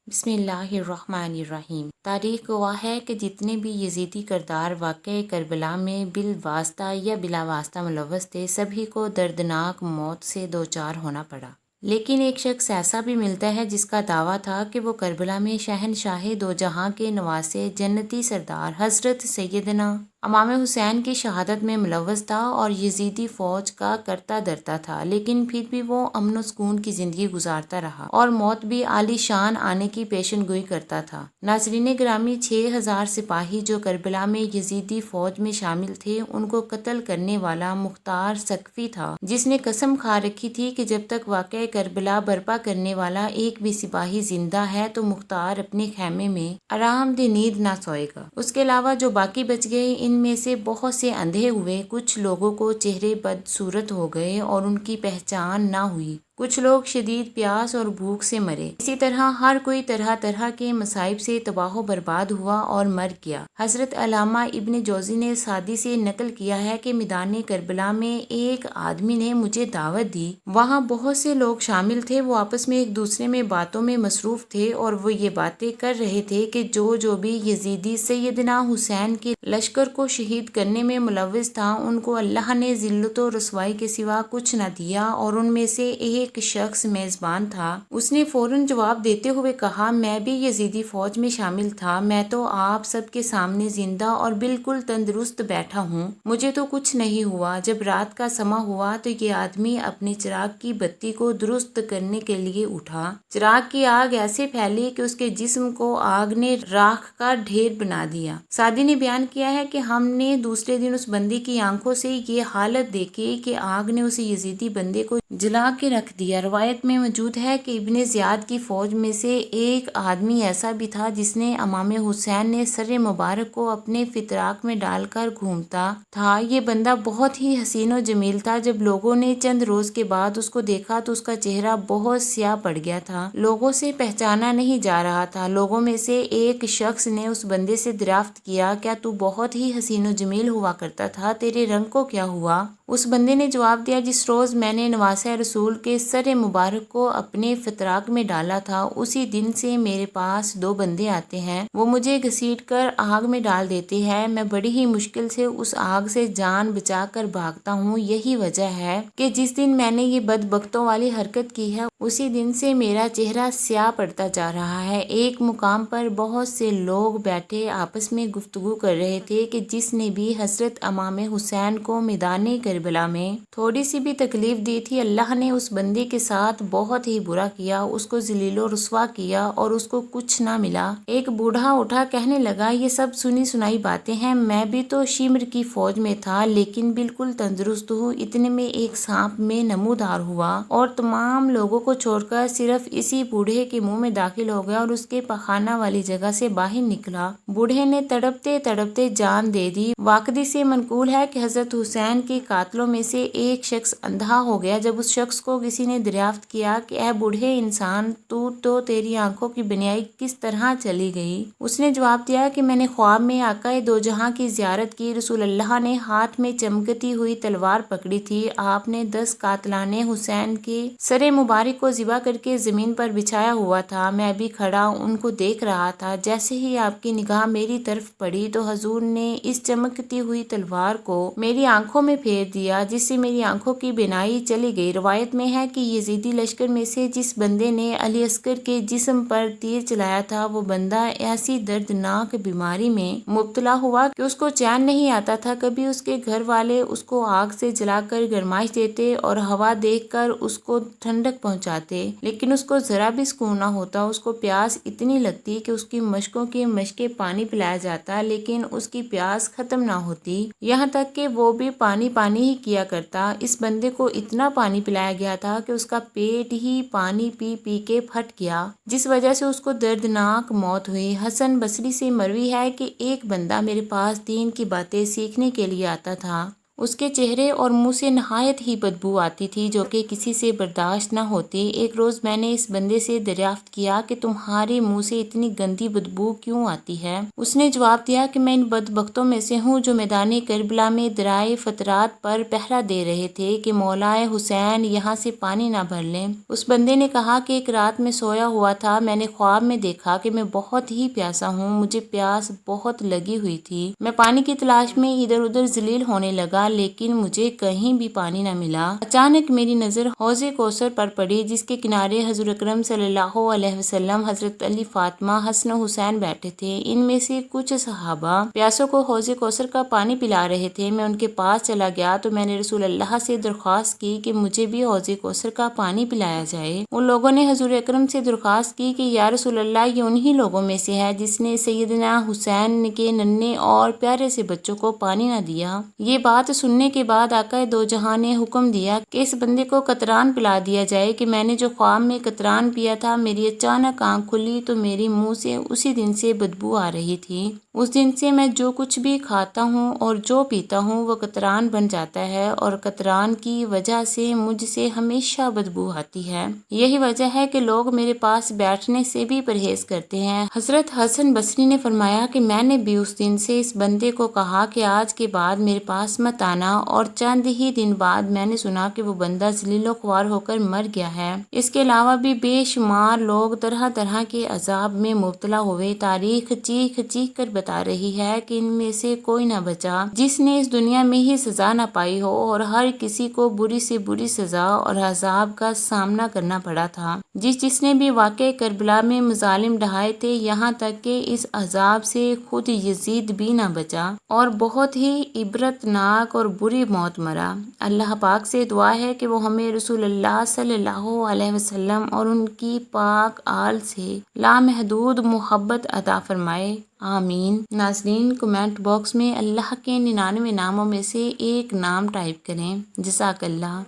بسم اللہ الرحمن الرحیم۔ تاریخ گواہ ہے کہ جتنے بھی یزیدی کردار واقعہ کربلا میں بالواسطہ یا بلا واسطہ ملوث تھے، سبھی کو دردناک موت سے دوچار ہونا پڑا۔ لیکن ایک شخص ایسا بھی ملتا ہے جس کا دعویٰ تھا کہ وہ کربلا میں شہنشاہ دو جہاں کے نواسے جنتی سردار حضرت سیدنا امام حسین کی شہادت میں ملوث تھا اور یزیدی فوج کا کرتا دھرتا تھا، لیکن پھر بھی وہ امن و سکون کی زندگی گزارتا رہا اور موت بھی عالی شان آنے کی پیشن گوئی کرتا تھا۔ ناظرین گرامی، 6,000 سپاہی جو کربلا میں یزیدی فوج میں شامل تھے، ان کو قتل کرنے والا مختار ثقفی تھا، جس نے قسم کھا رکھی تھی کہ جب تک واقعہ کربلا برپا کرنے والا ایک بھی سپاہی زندہ ہے تو مختار اپنے خیمے میں آرام دہ نیند نہ سوئے گا۔ اس کے علاوہ جو باقی بچ گئے، ان میں سے بہت سے اندھے ہوئے، کچھ لوگوں کو چہرے بد صورت ہو گئے اور ان کی پہچان نہ ہوئی، کچھ لوگ شدید پیاس اور بھوک سے مرے۔ اسی طرح ہر کوئی طرح طرح کے مصائب سے تباہ و برباد ہوا اور مر گیا۔ حضرت علامہ ابن جوزی نے سعدی سے نقل کیا ہے کہ میدان کربلا میں ایک آدمی نے مجھے دعوت دی۔ وہاں بہت سے لوگ شامل تھے، وہ آپس میں ایک دوسرے میں باتوں میں مصروف تھے اور وہ یہ باتیں کر رہے تھے کہ جو بھی یزیدی سیدنا حسین کے لشکر کو شہید کرنے میں ملوث تھا، ان کو اللہ نے ذلت و رسوائی کے سوا کچھ نہ دیا، اور ان میں سے ایک شخص میزبان تھا۔ اس نے فوراً جواب دیتے ہوئے کہا، میں بھی یزیدی فوج میں شامل تھا، میں تو آپ سب کے سامنے زندہ اور بالکل تندرست بیٹھا ہوں، مجھے تو کچھ نہیں ہوا۔ جب رات کا سما ہوا تو یہ آدمی اپنے چراغ کی بتی کو درست کرنے کے لیے اٹھا۔ چراغ کی آگ ایسے پھیلی کہ اس کے جسم کو آگ نے راکھ کا ڈھیر بنا دیا۔ سعدی نے بیان کیا ہے کہ ہم نے دوسرے دن اس بندے کی آنکھوں سے یہ حالت دیکھی کہ آگ نے اس یزیدی بندے کو جلا کے رکھ دیا۔ روایت میں موجود ہے کہ ابن زیاد کی فوج میں سے ایک آدمی ایسا بھی تھا جس نے امام حسین نے سر مبارک کو اپنے فتراک میں ڈال کر گھومتا تھا۔ یہ بندہ بہت ہی حسین و جمیل تھا۔ جب لوگوں نے چند روز کے بعد اس کو دیکھا تو اس کا چہرہ بہت سیاہ پڑ گیا تھا، لوگوں سے پہچانا نہیں جا رہا تھا۔ لوگوں میں سے ایک شخص نے اس بندے سے دریافت کیا، کیا تو بہت ہی حسین و جمیل ہوا کرتا تھا، تیرے رنگ کو کیا ہوا؟ اس بندے نے جواب دیا، جس روز میں نے نواسہ رسول کے سر مبارک کو اپنے فتراک میں ڈالا تھا، اسی دن سے میرے پاس دو بندے آتے ہیں، وہ مجھے گھسیٹ کر آگ میں ڈال دیتے ہیں، میں بڑی ہی مشکل سے اس آگ سے جان بچا کر بھاگتا ہوں۔ یہی وجہ ہے کہ جس دن میں نے یہ بدبختوں والی حرکت کی ہے، اسی دن سے میرا چہرہ سیاہ پڑتا جا رہا ہے۔ ایک مقام پر بہت سے لوگ بیٹھے آپس میں گفتگو کر رہے تھے کہ جس نے بھی حضرت امام حسین کو میدان کربلا میں تھوڑی سی بھی تکلیف دی تھی، اللہ نے اس بندے کے ساتھ بہت ہی برا کیا، اس کو ذلیل و رسوا کیا اور اس کو کچھ نہ ملا۔ ایک بوڑھا اٹھا کہنے لگا، یہ سب سنی سنائی باتیں ہیں، میں بھی تو شمر کی فوج میں تھا لیکن بالکل تندرست ہوں۔ اتنے میں ایک سانپ میں نمودار ہوا اور تمام لوگوں کو چھوڑ کر صرف اسی بوڑھے کے منہ میں داخل ہو گیا اور اس کے پخانہ والی جگہ سے باہر نکلا۔ بوڑھے نے تڑپتے تڑپتے جان دے دی۔ واقعی سے منقول ہے کہ حضرت حسین کے قاتلوں میں سے ایک شخص اندھا ہو گیا۔ جب اس شخص کو کسی نے دریافت کیا کہ اے بوڑھے انسان، تو تیری آنکھوں کی بینائی کس طرح چلی گئی؟ اس نے جواب دیا کہ میں نے خواب میں آقا دو جہاں کی زیارت کی، رسول اللہ نے ہاتھ میں چمکتی ہوئی تلوار پکڑی تھی، آپ نے 10 قاتلان حسین کے سر مبارک کو ذبح کر کے زمین پر بچھایا ہوا تھا، میں بھی کھڑا ان کو دیکھ رہا تھا۔ جیسے ہی آپ کی نگاہ میری طرف پڑی تو حضور نے اس چمکتی ہوئی تلوار کو میری آنکھوں میں پھیر دیا، جس سے میری آنکھوں کی بینائی چلی گئی۔ روایت میں ہے کہ یزیدی لشکر میں سے جس بندے نے علی اصغر کے جسم پر تیر چلایا تھا، وہ بندہ ایسی دردناک بیماری میں مبتلا ہوا کہ اس کو چین نہیں آتا تھا۔ کبھی اس کے گھر والے اس کو آگ سے جلا کر گرمائش دیتے اور ہوا دیکھ کر اس کو ٹھنڈک پہنچاتے، لیکن اس کو ذرا بھی سکون نہ ہوتا۔ اس کو پیاس اتنی لگتی کہ اس کی مشکوں کے مشکے پانی پلایا جاتا، لیکن اس کی پیاس ختم نہ ہوتی، یہاں تک کہ وہ بھی پانی پانی ہی کیا کرتا۔ اس بندے کو اتنا پانی پلایا گیا تھا کہ اس کا پیٹ ہی پانی پی پی کے پھٹ گیا، جس وجہ سے اس کو دردناک موت ہوئی۔ حسن بصری سے مروی ہے کہ ایک بندہ میرے پاس دین کی باتیں سیکھنے کے لیے آتا تھا، اس کے چہرے اور منہ سے نہایت ہی بدبو آتی تھی جو کہ کسی سے برداشت نہ ہوتی۔ ایک روز میں نے اس بندے سے دریافت کیا کہ تمہارے منہ سے اتنی گندی بدبو کیوں آتی ہے؟ اس نے جواب دیا کہ میں ان بدبختوں میں سے ہوں جو میدان کربلا میں درائے فترات پر پہرہ دے رہے تھے کہ مولائے حسین یہاں سے پانی نہ بھر لیں۔ اس بندے نے کہا کہ ایک رات میں سویا ہوا تھا، میں نے خواب میں دیکھا کہ میں بہت ہی پیاسا ہوں، مجھے پیاس بہت لگی ہوئی تھی، میں پانی کی تلاش میں ادھر ادھر ذلیل ہونے لگا لیکن مجھے کہیں بھی پانی نہ ملا۔ اچانک میری نظر حوض کوثر پر پڑی جس کے کنارے حضور اکرم صلی اللہ علیہ وسلم، حضرت علی، فاطمہ، حسن و حسین بیٹھے تھے۔ ان میں سے کچھ صحابہ پیاسوں کو حوض کوثر کا پانی پلا رہے تھے۔ میں ان کے پاس چلا گیا تو میں نے رسول اللہ سے درخواست کی کہ مجھے بھی حوض کوثر کا پانی پلایا جائے۔ ان لوگوں نے حضور اکرم سے درخواست کی کہ یا رسول اللہ، یہ انہی لوگوں میں سے ہے جس نے سیدنا حسین کے ننھے اور پیارے سے بچوں کو پانی نہ دیا۔ یہ بات سننے کے بعد آقا دو جہاں نے حکم دیا کہ اس بندے کو قطران پلا دیا جائے کہ میں نے جو خواب میں قطران پیا تھا، میری اچانک آنکھ کھلی تو میرے منہ سے اسی دن سے بدبو آ رہی تھی۔ اس دن سے میں جو کچھ بھی کھاتا ہوں اور جو پیتا ہوں وہ قطران بن جاتا ہے اور قطران کی وجہ سے مجھ سے ہمیشہ بدبو آتی ہے۔ یہی وجہ ہے کہ لوگ میرے پاس بیٹھنے سے بھی پرہیز کرتے ہیں۔ حضرت حسن بصری نے فرمایا کہ میں نے بھی اس دن سے اس بندے کو کہا کہ آج کے بعد میرے پاس مت آنا، اور چند ہی دن بعد میں نے سنا کہ وہ بندہ ذلیل و خوار ہو کر مر گیا ہے۔ اس کے علاوہ بھی بے شمار لوگ طرح طرح کے عذاب میں مبتلا ہوئے۔ تاریخ چیخ چیخ کر بتا رہی ہے کہ ان میں سے کوئی نہ بچا جس نے اس دنیا میں ہی سزا نہ پائی ہو، اور ہر کسی کو بری سے بری سزا اور عذاب کا سامنا کرنا پڑا تھا۔ جس نے بھی واقعہ کربلا میں مظالم ڈھائے تھے، یہاں تک کہ اس عذاب سے خود یزید بھی نہ بچا اور بہت ہی عبرت ناک اور بری موت مرا۔ اللہ پاک سے دعا ہے کہ وہ ہمیں رسول اللہ صلی اللہ علیہ وسلم اور ان کی پاک آل سے لامحدود محبت عطا فرمائے، آمین۔ ناظرین، کمنٹ باکس میں اللہ کے 99 ناموں میں سے ایک نام ٹائپ کریں۔ جزاک اللہ۔